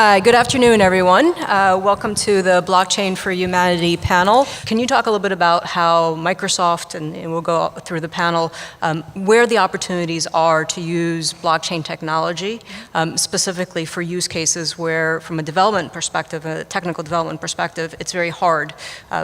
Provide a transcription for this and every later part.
Hi, good afternoon, everyone. Welcome to the Blockchain for Humanity panel. Can you talk a little bit about how Microsoft, and we'll go through the panel, where the opportunities are to use blockchain technology, specifically for use cases where, from a development perspective, a technical development perspective, it's very hard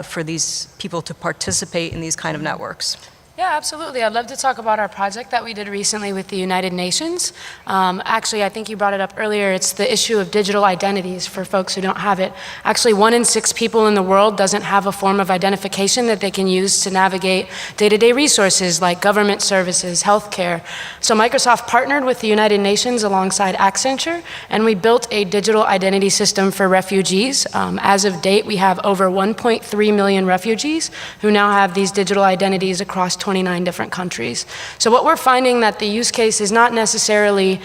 for these people to participate in these kind of networks? Yeah, absolutely. I'd love to talk about our project that we did recently with the United Nations. Actually, I think you brought it up earlier. It's the issue of digital identities for folks who don't have it. Actually, 1 in 6 people in the world doesn't have a form of identification that they can use to navigate day-to-day resources like government services, healthcare. So Microsoft partnered with the United Nations alongside Accenture, and we built a digital identity system for refugees. As of date, we have over 1.3 million refugees who now have these digital identities across 29 different countries. So what we're finding that the use case is not necessarily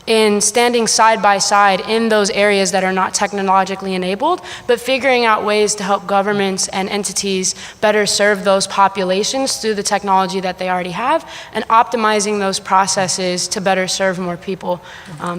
in standing side by side in those areas that are not technologically enabled, but figuring out ways to help governments and entities better serve those populations through the technology that they already have and optimizing those processes to better serve more people.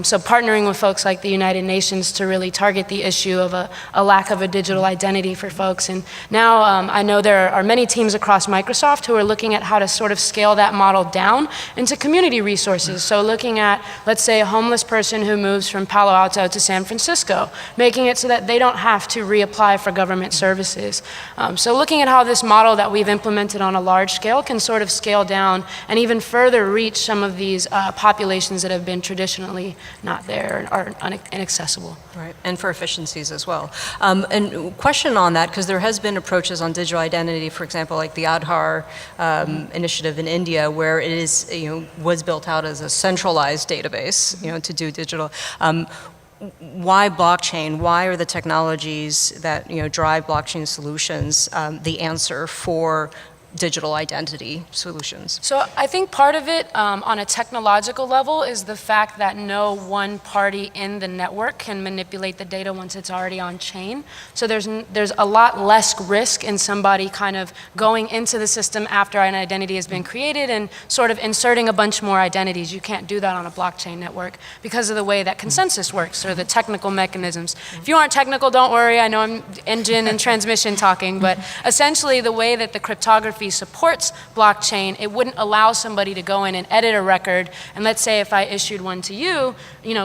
So partnering with folks like the United Nations to really target the issue of a lack of a digital identity for folks. And now I know there are many teams across Microsoft who are looking at how to sort of scale that model down into community resources. So looking at, let's say, a homeless person who moves from Palo Alto to San Francisco, making it so that they don't have to reapply for government services. So looking at how this model that we've implemented on a large scale can sort of scale down and even further reach some of these populations that have been traditionally not there or inaccessible. Right, and for efficiencies as well. And question on that, because there has been approaches on digital identity, for example, like the Aadhaar initiative in India, where it is, was built out as a centralized database, to do digital. Why blockchain? Why are the technologies that drive blockchain solutions the answer for digital identity solutions? So I think part of it on a technological level is the fact that no one party in the network can manipulate the data once it's already on chain. So there's a lot less risk in somebody kind of going into the system after an identity has been created and sort of inserting a bunch more identities. You can't do that on a blockchain network because of the way that consensus works or the technical mechanisms. If you aren't technical, don't worry. I know I'm engine and transmission talking, but essentially the way that the cryptography supports blockchain, it wouldn't allow somebody to go in and edit a record, and let's say if I issued one to you,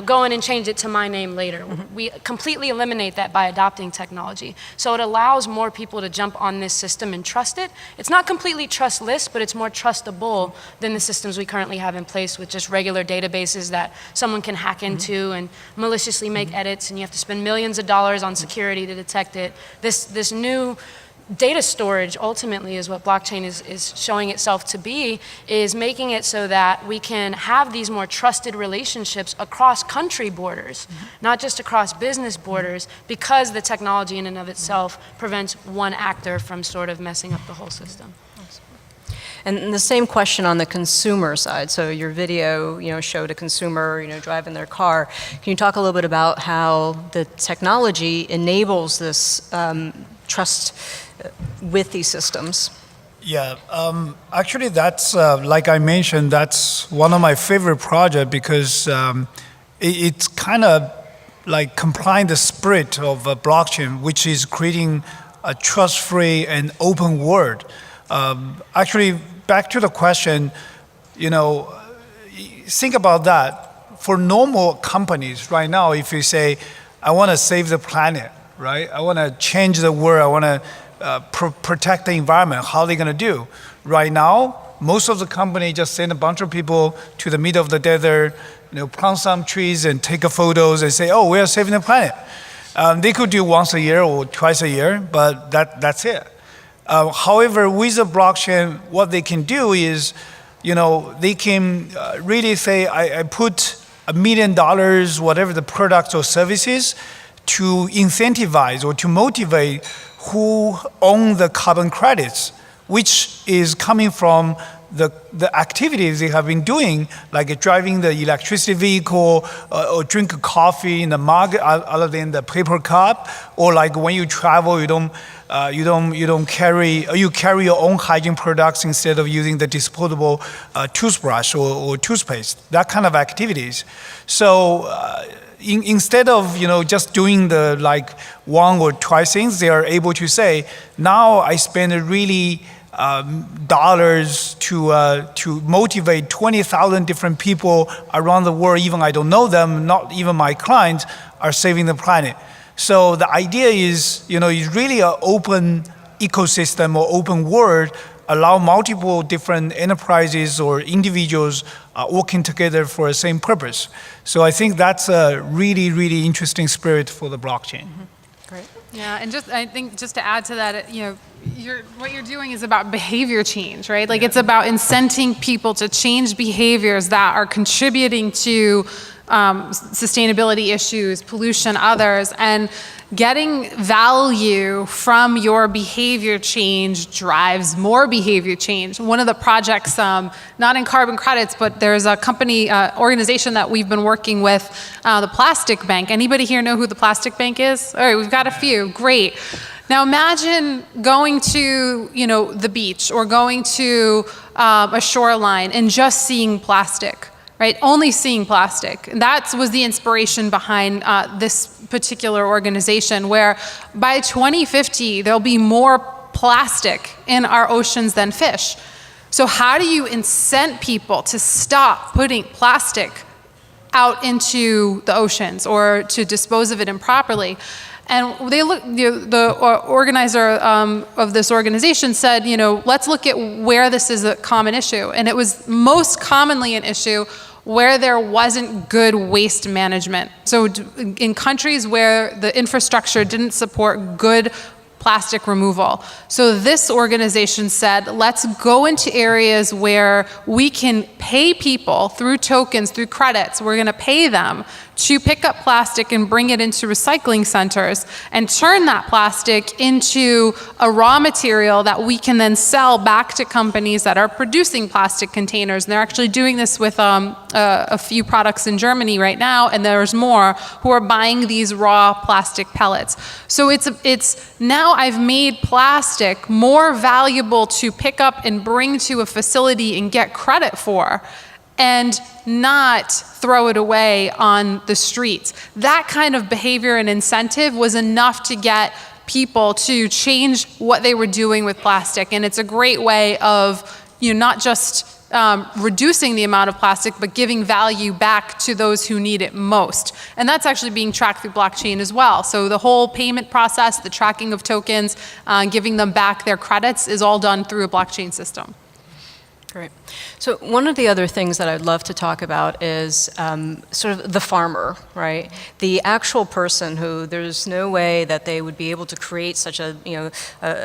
go in and change it to my name later. We completely eliminate that by adopting technology. So it allows more people to jump on this system and trust it. It's not completely trustless, but it's more trustable than the systems we currently have in place with just regular databases that someone can hack into and maliciously make edits, and you have to spend millions of dollars on security to detect it. This new data storage ultimately is what blockchain is showing itself to be, is making it so that we can have these more trusted relationships across country borders, not just across business borders, because the technology in and of itself prevents one actor from sort of messing up the whole system. And the same question on the consumer side. So your video, showed a consumer, driving their car. Can you talk a little bit about how the technology enables this trust with these systems? Yeah, actually that's, like I mentioned, that's one of my favorite projects because it's kind of like complying the spirit of blockchain, which is creating a trust-free and open world. Actually, back to the question, think about that. For normal companies right now, if you say, I want to save the planet, right? I want to change the world, I want to protect the environment, how are they going to do? Right now, most of the company just send a bunch of people to the middle of the desert, plant some trees and take photos and say, oh, we are saving the planet. They could do once a year or twice a year, but that's it. However, with the blockchain, what they can do is, they can really say, I put $1 million, whatever the products or services, to incentivize or to motivate who own the carbon credits, which is coming from the activities they have been doing, like driving the electricity vehicle or drink coffee in the mug other than the paper cup, or like when you travel, you carry your own hygiene products instead of using the disposable toothbrush or toothpaste, that kind of activities. So instead of just doing the like one or twice things, they are able to say, now I spend really dollars to motivate 20,000 different people around the world, even I don't know them, not even my clients, are saving the planet. So the idea is, it's really an open ecosystem or open world, allow multiple different enterprises or individuals working together for the same purpose. So I think that's a really, really interesting spirit for the blockchain. Mm-hmm. Great. Yeah, and I think just to add to that, what you're doing is about behavior change, right? Like it's about incenting people to change behaviors that are contributing to sustainability issues, pollution, others, and getting value from your behavior change drives more behavior change. One of the projects, not in carbon credits, but there's a company, organization that we've been working with, the Plastic Bank. Anybody here know who the Plastic Bank is? All right, we've got a few, great. Now imagine going to, the beach or going to a shoreline and just seeing plastic. Right, only seeing plastic. And that was the inspiration behind this particular organization, where by 2050, there'll be more plastic in our oceans than fish. So how do you incent people to stop putting plastic out into the oceans or to dispose of it improperly? And they the organizer of this organization said, let's look at where this is a common issue. And it was most commonly an issue where there wasn't good waste management. So in countries where the infrastructure didn't support good plastic removal. So this organization said, let's go into areas where we can pay people through tokens, through credits. We're going to pay them to pick up plastic and bring it into recycling centers and turn that plastic into a raw material that we can then sell back to companies that are producing plastic containers. And they're actually doing this with a few products in Germany right now, and there's more who are buying these raw plastic pellets. So it's now I've made plastic more valuable to pick up and bring to a facility and get credit for, and not throw it away on the streets. That kind of behavior and incentive was enough to get people to change what they were doing with plastic. And it's a great way of, not just reducing the amount of plastic, but giving value back to those who need it most. And that's actually being tracked through blockchain as well. So the whole payment process, the tracking of tokens, giving them back their credits is all done through a blockchain system. Great. So one of the other things that I'd love to talk about is sort of the farmer, right? The actual person who there's no way that they would be able to create such a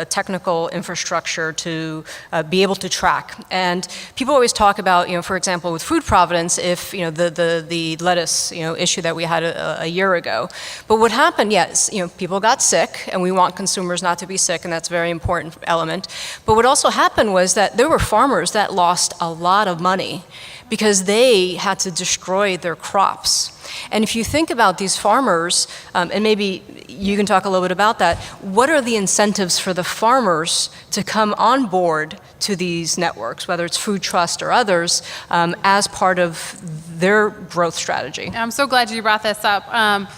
technical infrastructure to be able to track. And people always talk about, for example, with food provenance, if the lettuce issue that we had a year ago. But what happened? Yes, people got sick, and we want consumers not to be sick, and that's a very important element. But what also happened was that there were farmers that lost a lot of money because they had to destroy their crops. And if you think about these farmers, and maybe you can talk a little bit about that, what are the incentives for the farmers to come on board to these networks, whether it's Food Trust or others, as part of their growth strategy? I'm so glad you brought this up.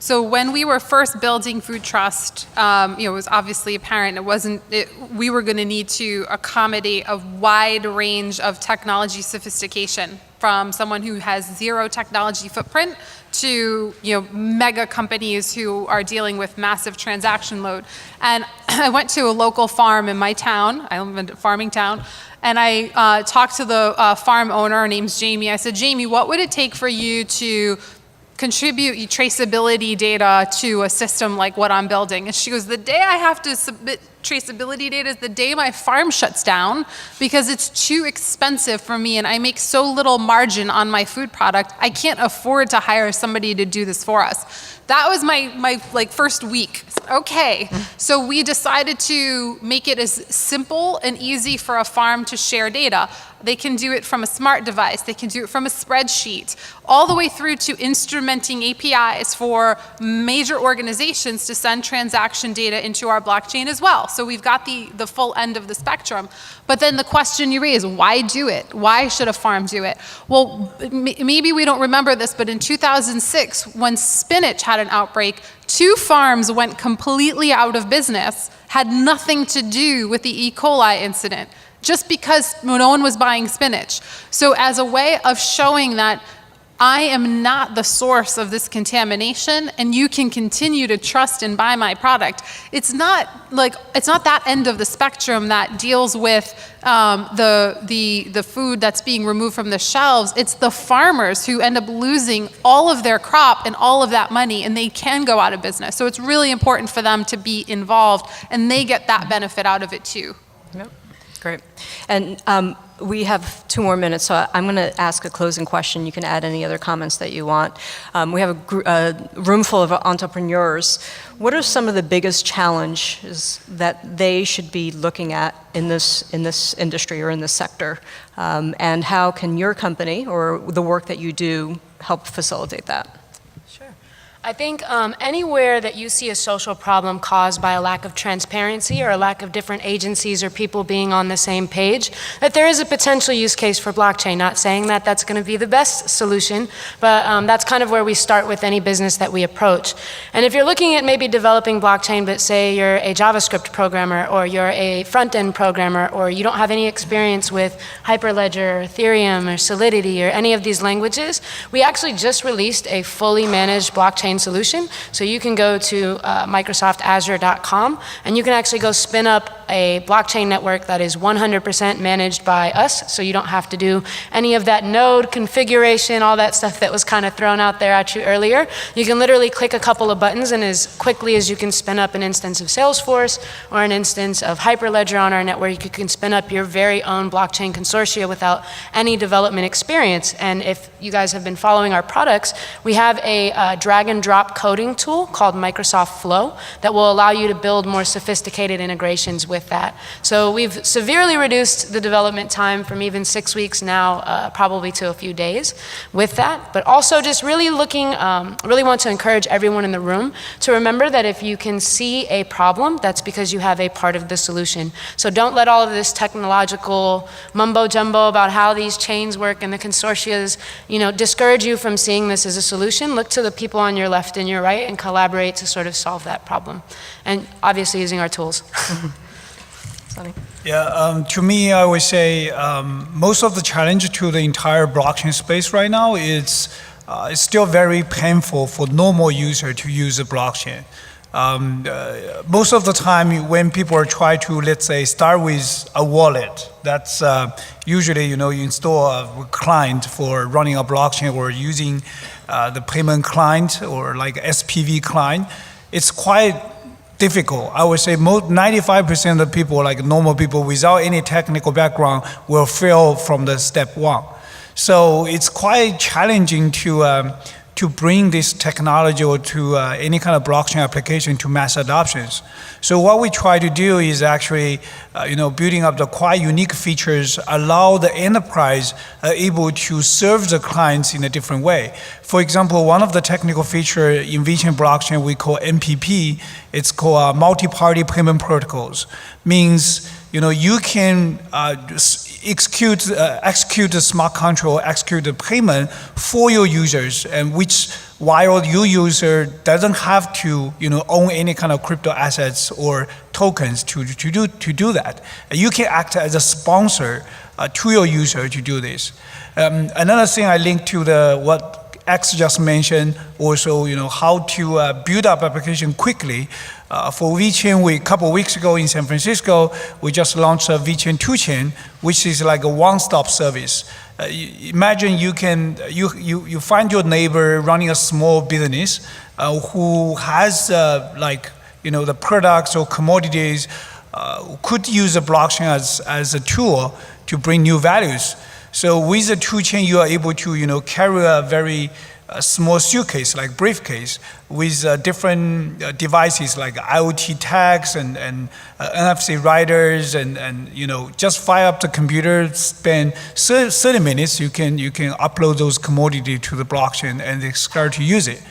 So when we were first building Food Trust, it was obviously apparent we were going to need to accommodate a wide range of technology sophistication, from someone who has zero technology footprint to mega companies who are dealing with massive transaction load. And I went to a local farm in my town. I live in a farming town. And I talked to the farm owner. Her name's Jamie. I said, Jamie, what would it take for you to contribute traceability data to a system like what I'm building? And she goes, the day I have to submit traceability data is the day my farm shuts down, because it's too expensive for me and I make so little margin on my food product. I can't afford to hire somebody to do this for us. That was my like first week. Okay, so we decided to make it as simple and easy for a farm to share data. They can do it from a smart device, they can do it from a spreadsheet, all the way through to instrumenting APIs for major organizations to send transaction data into our blockchain as well. So we've got the full end of the spectrum. But then the question you raise, why do it? Why should a farm do it? Well, maybe we don't remember this, but in 2006, when spinach had an outbreak, 2 farms went completely out of business, had nothing to do with the E. coli incident, just because no one was buying spinach. So as a way of showing that I am not the source of this contamination and you can continue to trust and buy my product, it's not that end of the spectrum that deals with the food that's being removed from the shelves. It's the farmers who end up losing all of their crop and all of that money, and they can go out of business. So it's really important for them to be involved, and they get that benefit out of it too. Yep. Great. And we have 2 more minutes, so I'm going to ask a closing question. You can add any other comments that you want. We have a room full of entrepreneurs. What are some of the biggest challenges that they should be looking at in this industry or in this sector? And how can your company or the work that you do help facilitate that? I think anywhere that you see a social problem caused by a lack of transparency or a lack of different agencies or people being on the same page, that there is a potential use case for blockchain. Not saying that that's going to be the best solution, but that's kind of where we start with any business that we approach. And if you're looking at maybe developing blockchain, but say you're a JavaScript programmer or you're a front-end programmer or you don't have any experience with Hyperledger or Ethereum or Solidity or any of these languages, we actually just released a fully managed blockchain solution. So you can go to microsoftazure.com and you can actually go spin up a blockchain network that is 100% managed by us, so you don't have to do any of that node configuration, all that stuff that was kind of thrown out there at you earlier. You can literally click a couple of buttons, and as quickly as you can spin up an instance of Salesforce or an instance of Hyperledger on our network, you can spin up your very own blockchain consortia without any development experience. And if you guys have been following our products, we have a drag and drop coding tool called Microsoft Flow that will allow you to build more sophisticated integrations with that. So we've severely reduced the development time from even 6 weeks now, probably to a few days with that. But also just really looking, really want to encourage everyone in the room to remember that if you can see a problem, that's because you have a part of the solution. So don't let all of this technological mumbo jumbo about how these chains work and the consortias, discourage you from seeing this as a solution. Look to the people on your left and your right and collaborate to sort of solve that problem. And obviously using our tools. Sonny? Yeah, to me, I would say most of the challenge to the entire blockchain space right now is it's still very painful for normal user to use a blockchain. Most of the time when people are trying to, let's say, start with a wallet, that's usually, you install a client for running a blockchain or using the payment client or like SPV client. It's quite difficult. I would say 95% of people, like normal people without any technical background, will fail from the step 1. So it's quite challenging to bring this technology or to any kind of blockchain application to mass adoptions. So what we try to do is actually, building up the quite unique features, allow the enterprise able to serve the clients in a different way. For example, one of the technical features in VeChain blockchain we call MPP. It's called multi-party payment protocols. Means you can execute the smart contract, execute the payment for your users, and while your user doesn't have to own any kind of crypto assets or tokens to do that. You can act as a sponsor to your user to do this. Another thing I linked to what X just mentioned, also how to build up application quickly. For VeChain, a couple of weeks ago in San Francisco, we just launched a VeChain 2-chain, which is like a one-stop service. Imagine you find your neighbor running a small business who has the products or commodities could use a blockchain as a tool to bring new values. So with the 2-chain, you are able to carry a very a small suitcase, like briefcase, with different devices like IoT tags and NFC riders, and you know, just fire up the computer, spend 30 minutes, you can upload those commodity to the blockchain and they start to use it.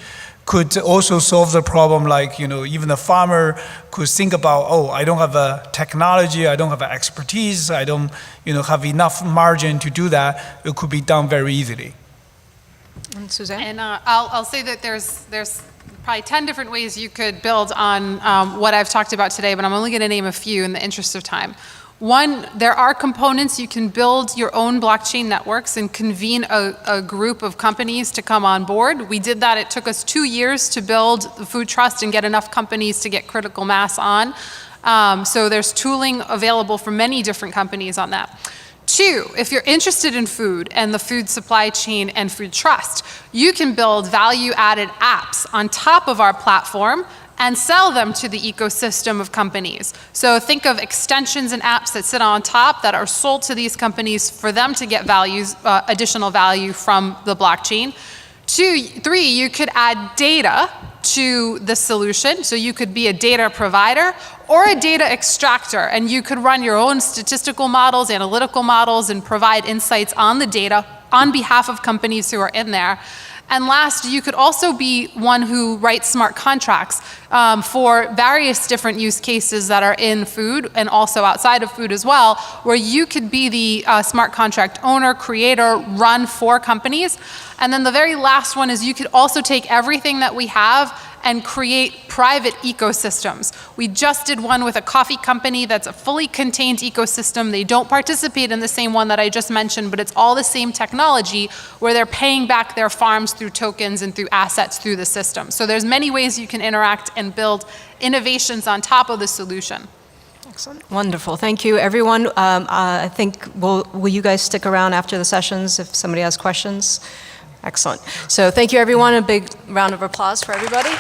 Could also solve the problem, like, you know, even the farmer could think about, oh, I don't have a technology, I don't have a expertise, I don't, you know, have enough margin to do that. It could be done very easily. And Suzanne? And I'll say that there's probably 10 different ways you could build on what I've talked about today, but I'm only going to name a few in the interest of time. One, there are components you can build your own blockchain networks and convene a group of companies to come on board. We did that. It took us 2 years to build the food trust and get enough companies to get critical mass on. So there's tooling available for many different companies on that. Two, if you're interested in food and the food supply chain and food trust, you can build value-added apps on top of our platform and sell them to the ecosystem of companies. So think of extensions and apps that sit on top that are sold to these companies for them to get additional value from the blockchain. Three, you could add data to the solution. So you could be a data provider or a data extractor, and you could run your own statistical models, analytical models, and provide insights on the data on behalf of companies who are in there. And last, you could also be one who writes smart contracts for various different use cases that are in food and also outside of food as well, where you could be the smart contract owner, creator, run for companies. And then the very last one is you could also take everything that we have and create private ecosystems. We just did one with a coffee company that's a fully contained ecosystem. They don't participate in the same one that I just mentioned, but it's all the same technology where they're paying back their farms through tokens and through assets through the system. So there's many ways you can interact and build innovations on top of the solution. Excellent. Wonderful. Thank you, everyone. I think, will you guys stick around after the sessions if somebody has questions? Excellent. So thank you, everyone. A big round of applause for everybody.